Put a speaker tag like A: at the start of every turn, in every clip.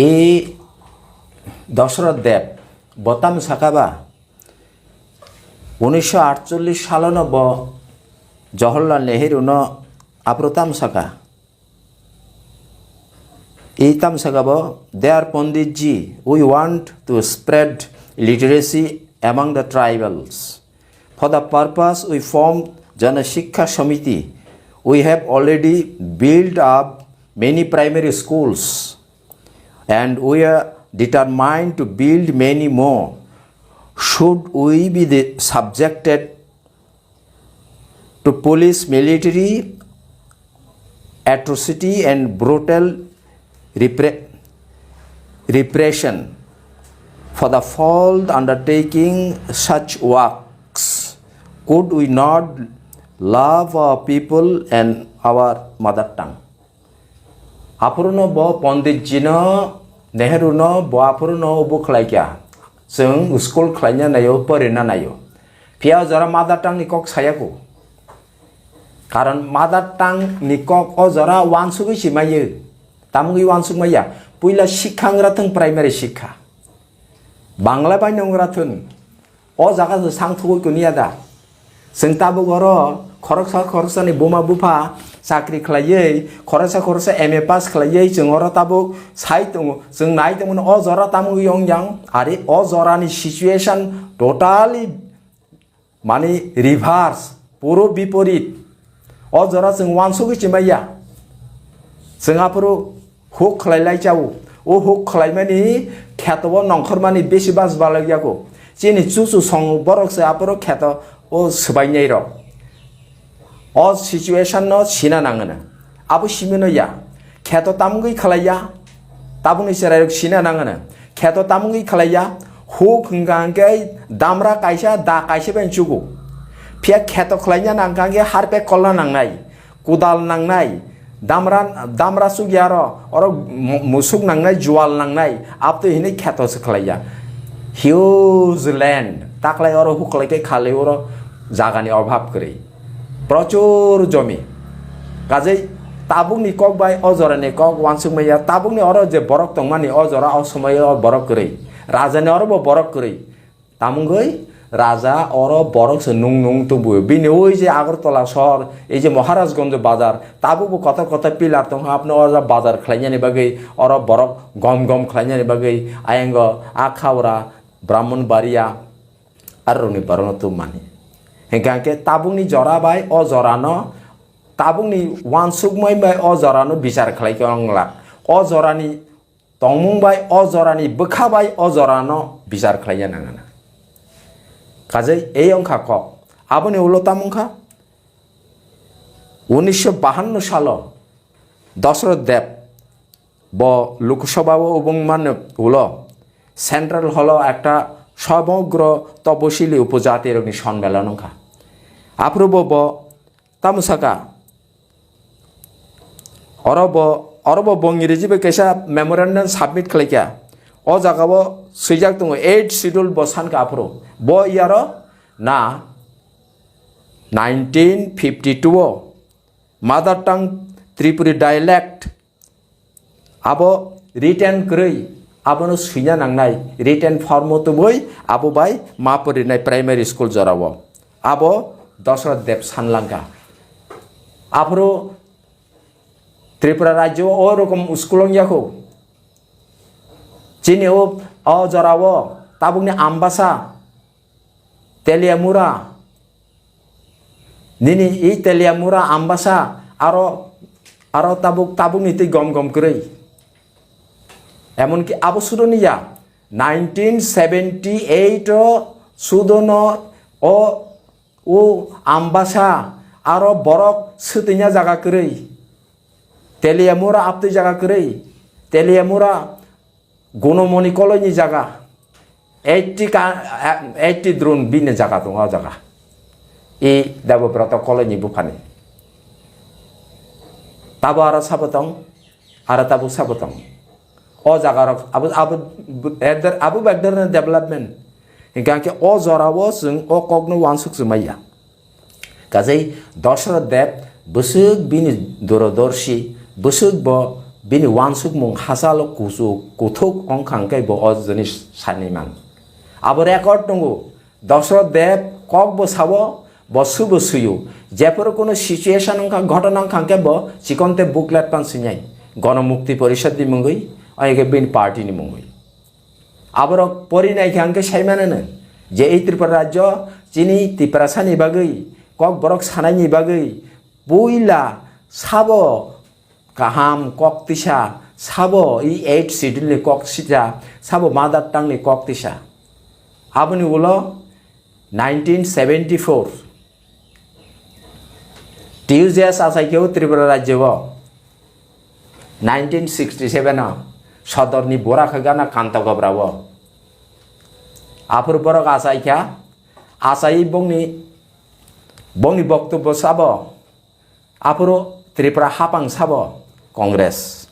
A: এই দশরথ দেব বতাম সাকাবা 1948 সালন ব জওহরলাল নেহেরু ন আপ্রতাম সাকা এই তাম সাকাব দেয়ার পণ্ডিতজি we want to spread literacy among the tribals. For the purpose we formed Jana Shiksha Samiti. We have already built up many primary schools and we are determined to build many more. Should we be subjected to police military atrocity and brutal repression for the fault undertaking such works? Could we not love our people and our mother tongue? Apuruno bo Pandit Jino Nehru no bo apuruno bo khlaikya जों school खालायना नायो फोरोंना नायो पिया जरा मादार टांग निकक सायाको कारण मादार टांग निकक अ जरा वानसुगै सिमायो तामुगै वानसुगमाया पुइला शिक्षांग्रा थों प्राइमारि शिक्षा बांग्ला बायनंग्रा थों अ जागा सांथुगै कुनिया दा जों ताबो गरो खरकसा बोमा बुफा साख्रि खालायै खरसा एमए पास खालायै जों अर ताबो साइट दङ जों नायदोंमोन अ जरा तामु यंयां आरो अ जरानि सिचुएशन टोटाली माने रिभार्स पुरो विपरीत अ जरा जों वानसुगै चिमाया जोंहाफोरो हुक खालायलाय जाव ओ हुक खालायमानि ख्यातबो नंखरमानि बेसेबास बालागियाको जेनि चुचु सं बरकसे आपरो ख्यात ओ सबायनाय र अ सिचुएशन न सिना नाङोनो आबो सिमेनो या ख्यात तामुगै खालाया ताबुनि सेराय सिना नाङोनो ख्यात तामुगै खालाया हुक हंगांगै दामरा कायसा दा कायसे बेंचुगो फिया ख्यात खालायना नांगांगे हारपे कलना नांनाय कुदाल नांनाय दामरा सुगियार और मुसुक नांनाय जुवाल नांनाय आप तो हिने ख्यातसो खालाया हिउज लैंड ताकलाय और हुकलायके खाले और जागानि अभाव करै प्रचुर जमी काजै ताबुंनि कक बाय अजरानि कक वानसुगमाया ताबुंनि और जे बरक तंमानि अजरा असमय बरक करै राजानि और बरक करै तामुंगै राजा और बरक से नुं तबु बिनि ओइ जे आगरतला शहर এই যে মহারাজগঞ্জ বাজার ताबुबो कथा पिलार दं आपनो और बाजार खलायनानि बागै और बरक गम खलायनानि बागै आयंग आखावरा ब्राह्मणबाड़िया आरोनि बारनो तो माने हेंगाके ताबुंनि जरा बाय अ जरानो ताबुंनि वानसुगमै बाय अ जरानो बिचार खलायखंला अ जरानि तंमुं बाय अ जरानि बोखा बाय अ जरानो बिचार खलायया नाङा काजै এই অংখা ক আবনি উলো তামুংখা 1952 সাল দশরথ দেব ব লোকসভা উপমান হলো সেন্ট্রাল হলো একটা সমগ্র তপশিলি উপজাতির সম্মেলন অংখা আপ্রুব ব তামুসাকা অরব বঙ্গিরিজিবে কেসা মেমোরেন্ডাম সাবমিট খালাইকা अ जागाबो सैजाक दङ 8 शिड्यूल बसानका आप्रो ब इयार ना 1952 मादार टांग त्रिपुरी डायलेक्ट आबो रिटेन करै आबोनो सैना नांनाय रिटेन फर्म तो बै आबो बाय मापरिनाय प्राइमारि स्कुल जरावो आबो दशरथ देव सानलांगा आप्रो त्रिपुरा राज्य ओ रकम स्कुलं याखौ Cini o jarawo tabungni ambasa Teliamura nini I Teliamura ambasa aro tabung niti gom kरै এমনকি আবো সুদনিয়া 1978 সুদনো ও ambasa aro borok setinya jaga kरै Teliamura apti jaga kरै Teliamura Gonomoni koloni jaga 80 drone bine jaga dong jaga I dabo berata koloni bufani tabo ara sabotong ara tabo sabotong o jaga abu bagder development hingga ke o zorawo जों o kogno wansuk sumaya kazai Dashrath Dev busuk bini dorodorshi busuk bo bini wansuk mung hasalo kusu kuthuk ongkhangkai bo o jinis saniman abo record tongo Dasharatha Dev kok bo sabo bo subo suyu jeporo kono situation ongkha ghotona ongkhangke bo chikonte booklet pan sinyai Ganamukti Porishad ni mungoi ayege bin party ni mungoi aboro porinai khangke saimanana je ei Tripura rajyo chini Tripura sani bagoi kok borok sanai ni bagoi puila sabo kaham kok tisa sabo i 8 schedule ni kok sita sabo mother tongue ni kok tisa aboni ulo 1974 Tuesday asai keu Tripura rajyo bo 1967 sodorni bora khagana kanta gobrabo apur borok asai kya asai bongni boktobbo sabo apuro Tripura hapang sabo Congress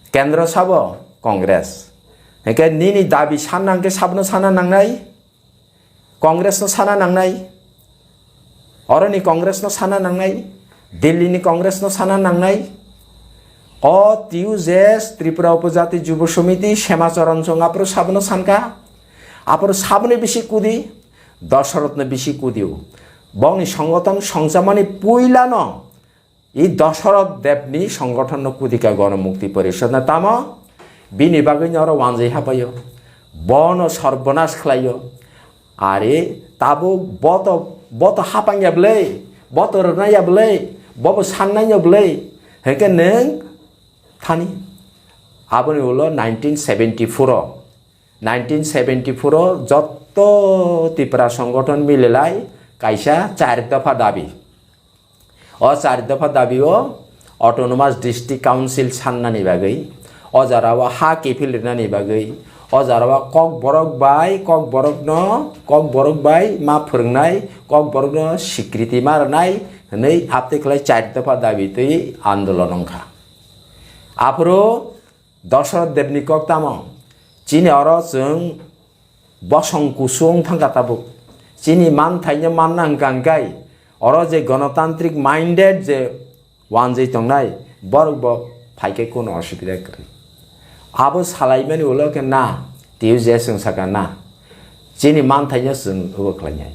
A: kendro sabo Congress eke nini dabi sanangke sabno sana nangnai Congress no sana nangnai oroni Congress no sana nangnai Delhi ni Congress no sana nangnai o TUJS Tripura Upajati Jubo Samiti Shemacharan Song apro sabno sanka apro sabne beshi kudi Dasharatha beshi kudiu bongni সংগঠন সংজামানি পুইলানো এই Dasharatha Devni সংগঠন কুদিকা গণমুক্তি পরিষদ না তামা বিনি বাগৈ নর ওয়ানজে হাপায়ো বন সর্বনাশ খালায়ো আরে তাবো বত হাপাঙ্গাবলে বত রনায়াবলে বব সাননায়াবলে হেকে নং থানি আবনি হলো 1974 যত Tripura সংগঠন মিলেলাই কাইসা 4 দফা দাবি ও 4 দফা দাবিও অটোনোমাস ডিস্ট্রিক্ট কাউন্সিল সান্নানি বাগৈ অজারাওয়া হা কেফিল লিরনানি বাগৈ অজারাওয়া কক বরক বাই মা फोरोंनाय কক বরক ন স্বীকৃতি মারনাय नै আপতেखलाय 4 দফা দাবি তৈ আন্দোলন অংখা আপরো Dasharatha Devni কক তামো চিনি অর जों বসং কুসুং থাঙ্গাতাবো চিনি মান থাইনে মাননাং গানগাই অর যে গণতান্ত্রিক মাইন্ডেড যে ওয়ানজে তংনাই বরক ব ফাইকে কোনো অসুবিধা করে আবো সালাইমানি উলোকে না TUJS जों साका ना চিনি মান থাইনে जों উবख्लायनाय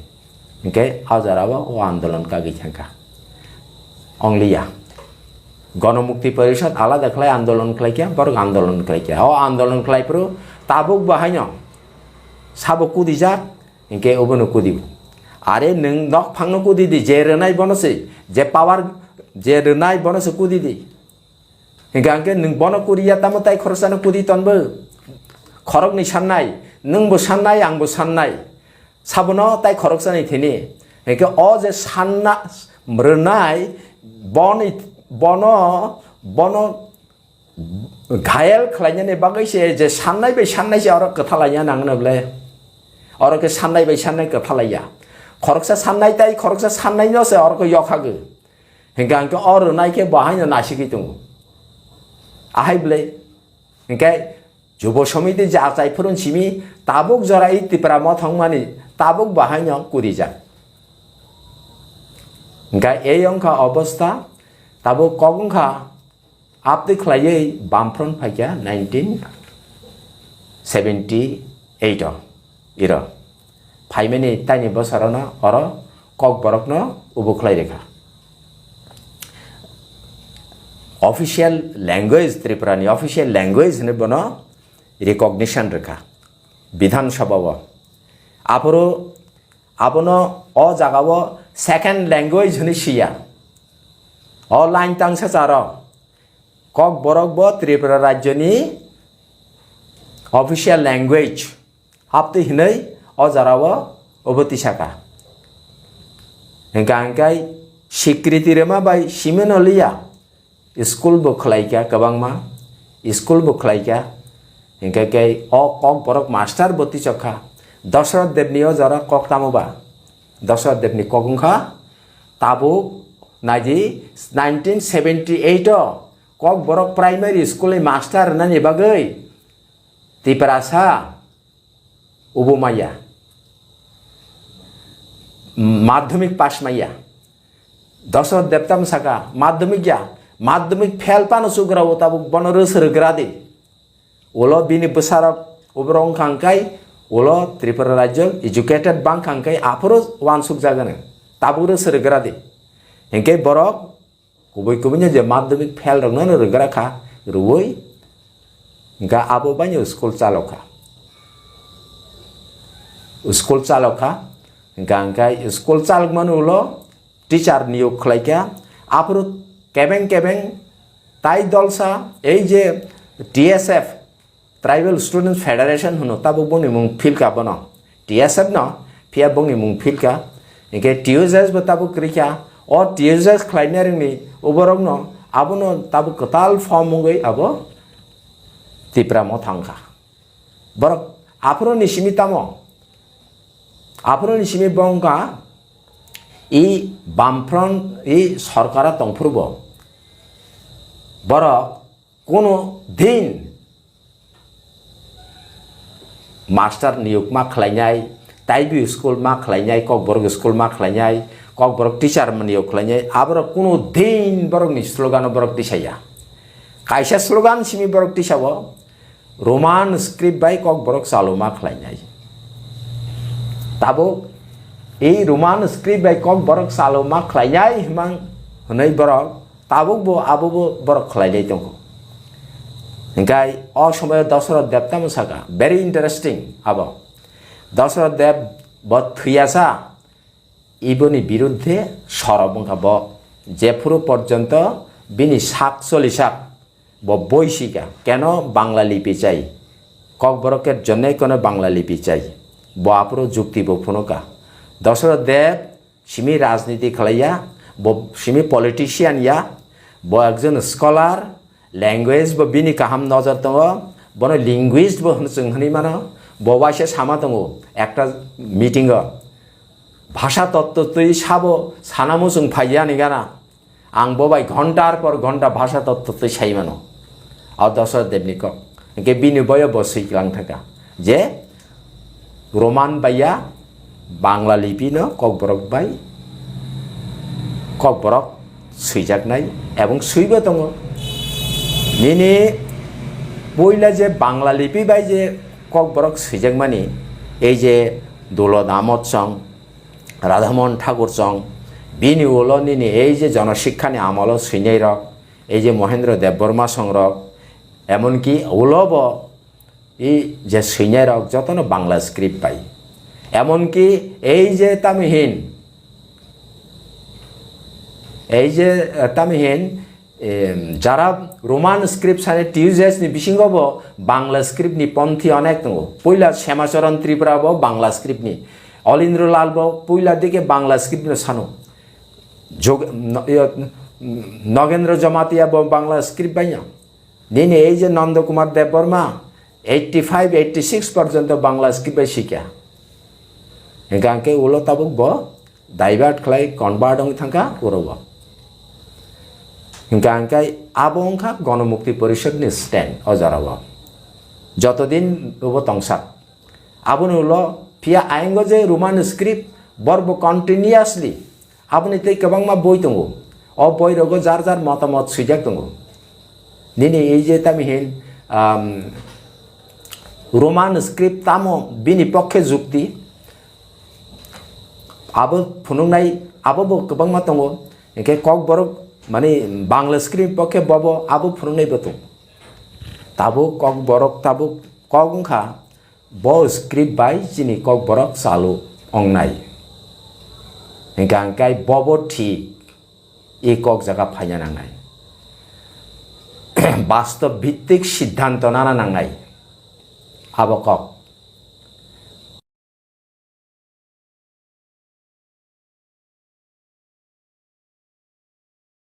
A: ओके हाजाराबो ও আন্দোলন কাগি থাঙ্কা অংলিয়া গণমুক্তি পরিষদ আলাদা খালাই আন্দোলন খালাইকে বরক আন্দোলন খালাইকে ও আন্দোলন খালাইপ্রো তাবুক বাহাইনো সাবো কুদিজাক ইনকে ওবনো কুদিব আরে নং নক ফাংনো কুদিদি যে রনাই বনসে যে পাওয়ার যে রনাই বনসে কুদিদি ইনকে নং বন কুরিয়া তামো তাই খরসানো কুদি তনবো খরকনি সাননাই নংবো সাননাই आंबो সাননাই সাবনো তাই খরকসানি থেনি ইনকে অ যে সাননা রনাই বন घायल खालायनानै बागैसे जे साननाय बाय साननायसे अर कथालाया नांनोब्ले अरके साननाय बाय साननाय कथालाया खरकसा साननाय ताय खरकसा साननायनोसे अरको यखागो हिंगा अंके अर नायके बाहायनो नासिगै दङ आहायब्ले हिंगा जुब समिति जा जायफोरन सिमि ताबुक जरा इ Tripura मथंमानि ताबुक बाहायनो कुरिजा हिंगा ए अंका अवस्था ताबुक कगंखा आपते खलायै बामफ्रन फाइया 1978 इरा फाइमेनि ताइनि बसरना अर कक बरकनो उबुखलाय रेखा ऑफिशियल लैंग्वेज त्रिपुरानि ऑफिशियल लैंग्वेज ने बनो रिकॉग्निशन रेखा विधानसभा आपरो आपनो अ जागावो सेकेंड लैंग्वेज हनि सिया अ लाइन तांसा चार कक बरक ब Tripura राज्यनि ऑफिशियल लैंग्वेज आपते हिनै अजाराव अबतिसाका हिंगांकाय स्वीकृति रेमा बाय सिमेनलिया स्कूल बखलायका गबांमा स्कूल बखलायका हिंगाकाय अ कक बरक मास्टर बतिसखा Dasharatha Devni अजारा कक तामोबा Dasharatha Devni कगंखा ताबो नायदि 1978 कक बरक प्राइमरी स्कूल मास्टर नानि बागै Tripura सा उबुमाया माध्यमिक पास माया Dasharatha Dev ताम साका माध्यमिक या माध्यमिक फेल पानो सुग्राव ताबुक बनरो सरग्रादे ओलो बिनि बसारक उब्रं खांकाय ओलो त्रिपुरा राज्य एजुकेटेड बां खांकाय आफरो वानसुक जागोन ताबुरो सरग्रादे हेंके बरक कुबै कुबैnya जे माध्यमिक फेल रंनो रग्रा खा रुवै इनका आबो बान्यो स्कुल चालौखा इनका अंकाय स्कुल चालक मनुलो टीचर नियोग खलाइका आफरो केबें ताई दलसा এই যে टीएसएफ ट्राइबल स्टूडेंट फेडरेशन होनो ताबो बंनि मुं फिलका बनो टीएसएफ न फिया बंनि मुं फिलका इनके टीएसएस बताबो क्रिका और टीएसएस खलाइनारिनि ओबरक न आबोनो ताबो कताल फॉर्म मुंगै आबो तिप्रा मो थांखा बरक आफरो निसिमि तामो आफरो निसिमि बंगा इ बामफ्रंट इ सरकारा तंफुरबो बरक कोनो दिन मास्टर नियोग मा खलाइनाय ताइबि स्कुल मा खलाइनाय ककबरक स्कुल मा खलाइनाय ककबरक टीचर नियोग खलाइनाय आबरक कोनो दिन बरक नि स्लोगान बरक दिसाया कायसा स्लोगान सिमि बरक दिसावो Roman script bye Kokborok सालुमा खलाइनाय Tabo এই रोमान स्क्रिप्ट बाय ककबरक सालुमा खलाइनाय हिमां हनै बरक ताबुकबो आबोबो बरक खलाइनाय दङ इनकाय अ समय दशरथ देव तामसाका वेरी इंटरेस्टिंग आबो दशरथ देव ब थैयासा इबोनि बिरुद्धे सरबंका ब जेफुरु पर्यन्त बिनि साक चलिसाक ब बयसिका केन बांला लिपि चाই ककबरकेर जन्नै कोनो बांला लिपि चाই ब आपुरो जुक्ति ब फुनका दशरथ देव सिमी राजनीति खलाइया ब सिमी पलिटिशियन या ब एकजन स्कलार लैंग्वेज ब बिनि काहाम नजर दङ बनो लिंगुइस्ट ब जों हनै मानो बवाइसे सामा दङ एकटा मिटिंग भाषा तत्व तै साबो सानामो जों फाइया निगाना आं बबाय घंटार पर घंटा भाषा तत्व तै साइमानो आ दशरथ देवनि क के बिनि बय बसैलां थाका जे रोमान बाया बांला लिपि न ककबरक बाय ककबरक सैजाकनाय एवं सैबो दङ निनि बयला जे बांला लिपि बाय जे ककबरक सैजाकमानि এই যে দৌলত আহমদ চং রাধামোহন ঠাকুর চং বিনি ওলো নিনি এই যে জনশিক্ষানি আমল সৈন্যাই রক এই যে মহেন্দ্র দেববর্মা সংরক এমনকি ওলব এই যে সৈন্যাই রক যতন বাংলা স্ক্রিপ্ট পাই এমনকি এই যে তামিহিন যারা रोमान स्क्रिप्ट साने टीएसएस नि बिसिंगबो बांग्ला स्क्रिप्ट नि पंथी अनेक दङ पहिला श्यामाचरण त्रिपुरा बो बांग्ला स्क्रिप्ट नि अलिन्द्र लाल बो पहिला दिके बांग्ला स्क्रिप्ट नि सानो नगेन्द्र जमातिया बो बांग्ला स्क्रिप्ट बाइया निने এই যে नंद कुमार देवबर्मा 85 86 पर्यन्त बांग्ला स्क्रिप्ट बाइ सिक्या एगांके उलो ताबुक बो डाइभार्ट खलाय कन्भार्ट दङ थांका उरबो हिंकांकाय आबंखा गणमुक्ति परिषद नि स्टैंड अजराव जतदिन उबो तंसा आबुन उलो फिया आइंगो जे रोमान स्क्रिप्ट बर्ब कन्टिन्युअसली आबुनि तै गोबांमा बय दङ अ बय रगो जार जार मतामत सुइजाक दङ निनि এই যে तामिहिन रोमान स्क्रिप्ट तामो बिनि पक्षे जुक्ति आबो फुनुंनाय आबो गोबांमा दङ एके ककबरक माने बांग्ला स्क्रिप्ट पक्षे बबो आबो फुनुंनाय बतो ताबो ककबरक ताबो कगंखा ब स्क्रिप्ट बाय जिनि ककबरक सालु अंगनाय हिंकांकाय बबो ठीक ए कक जागा फाइना नांनाय वास्तव भित्तिक सिद्धांत नाना नांनाय आबो कक